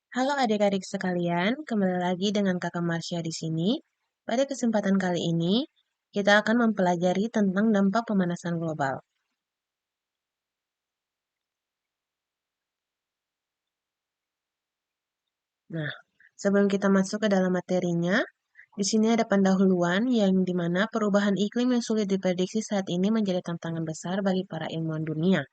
Halo adik-adik sekalian, kembali lagi dengan Kakak Marsha di sini. Pada kesempatan kali ini, kita akan mempelajari tentang dampak pemanasan global. Nah, sebelum kita masuk ke dalam materinya, di sini ada pendahuluan yang dimana perubahan iklim yang sulit diprediksi saat ini menjadi tantangan besar bagi para ilmuwan dunia.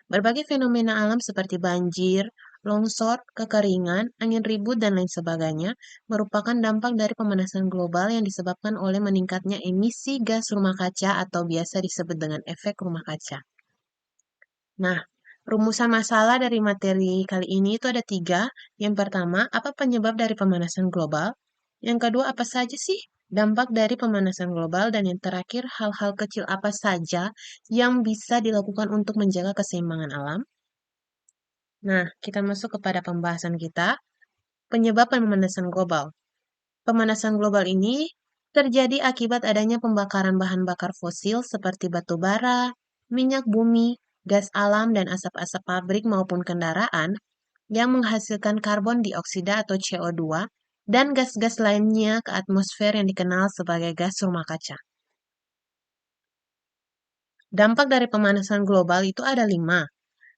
Berbagai fenomena alam seperti banjir, longsor, kekeringan, angin ribut, dan lain sebagainya merupakan dampak dari pemanasan global yang disebabkan oleh meningkatnya emisi gas rumah kaca atau biasa disebut dengan efek rumah kaca. Nah, rumusan masalah dari materi kali ini itu ada tiga. Yang pertama, apa penyebab dari pemanasan global? Yang kedua, apa saja sih dampak dari pemanasan global? Dan yang terakhir, hal-hal kecil apa saja yang bisa dilakukan untuk menjaga keseimbangan alam? Nah, kita masuk kepada pembahasan kita, penyebab pemanasan global. Pemanasan global ini terjadi akibat adanya pembakaran bahan bakar fosil seperti batu bara, minyak bumi, gas alam, dan asap-asap pabrik maupun kendaraan yang menghasilkan karbon dioksida atau CO2 dan gas-gas lainnya ke atmosfer yang dikenal sebagai gas rumah kaca. Dampak dari pemanasan global itu ada 5.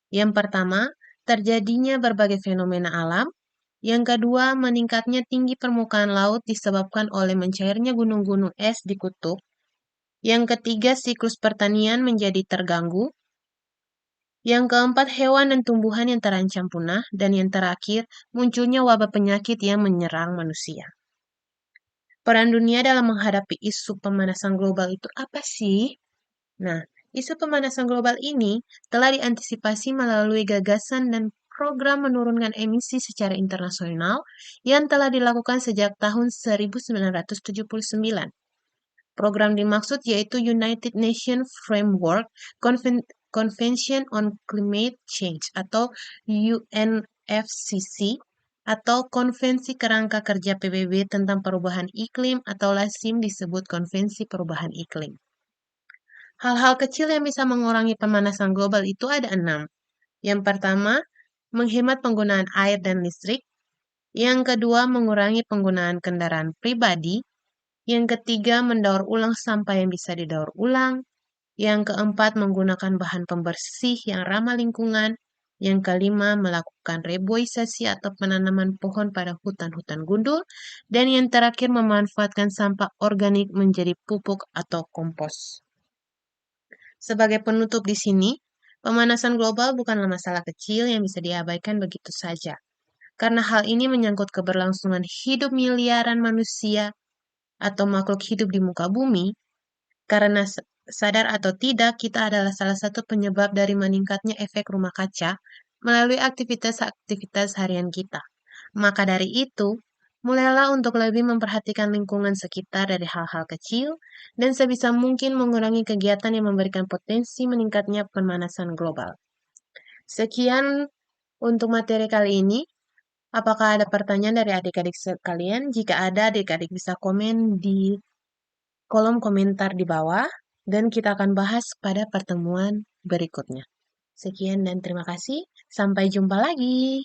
Yang pertama, terjadinya berbagai fenomena alam. Yang kedua, meningkatnya tinggi permukaan laut disebabkan oleh mencairnya gunung-gunung es di kutub. Yang ketiga, siklus pertanian menjadi terganggu. Yang keempat, hewan dan tumbuhan yang terancam punah. Dan yang terakhir, munculnya wabah penyakit yang menyerang manusia. Peran dunia dalam menghadapi isu pemanasan global itu apa sih? Nah, isu pemanasan global ini telah diantisipasi melalui gagasan dan program menurunkan emisi secara internasional yang telah dilakukan sejak tahun 1979. Program dimaksud yaitu United Nations Framework Convention on Climate Change atau UNFCCC atau Konvensi Kerangka Kerja PBB tentang Perubahan Iklim atau lazim disebut Konvensi Perubahan Iklim. Hal-hal kecil yang bisa mengurangi pemanasan global itu ada 6. Yang pertama, menghemat penggunaan air dan listrik. Yang kedua, mengurangi penggunaan kendaraan pribadi. Yang ketiga, mendaur ulang sampah yang bisa didaur ulang. Yang keempat, menggunakan bahan pembersih yang ramah lingkungan. Yang kelima, melakukan reboisasi atau penanaman pohon pada hutan-hutan gundul. Dan yang terakhir, memanfaatkan sampah organik menjadi pupuk atau kompos. Sebagai penutup di sini, pemanasan global bukanlah masalah kecil yang bisa diabaikan begitu saja. Karena hal ini menyangkut keberlangsungan hidup miliaran manusia atau makhluk hidup di muka bumi, karena sadar atau tidak, kita adalah salah satu penyebab dari meningkatnya efek rumah kaca melalui aktivitas-aktivitas harian kita. Maka dari itu, mulailah untuk lebih memperhatikan lingkungan sekitar dari hal-hal kecil dan sebisa mungkin mengurangi kegiatan yang memberikan potensi meningkatnya pemanasan global. Sekian untuk materi kali ini. Apakah ada pertanyaan dari adik-adik sekalian? Jika ada, adik-adik bisa komen di kolom komentar di bawah dan kita akan bahas pada pertemuan berikutnya. Sekian dan terima kasih. Sampai jumpa lagi.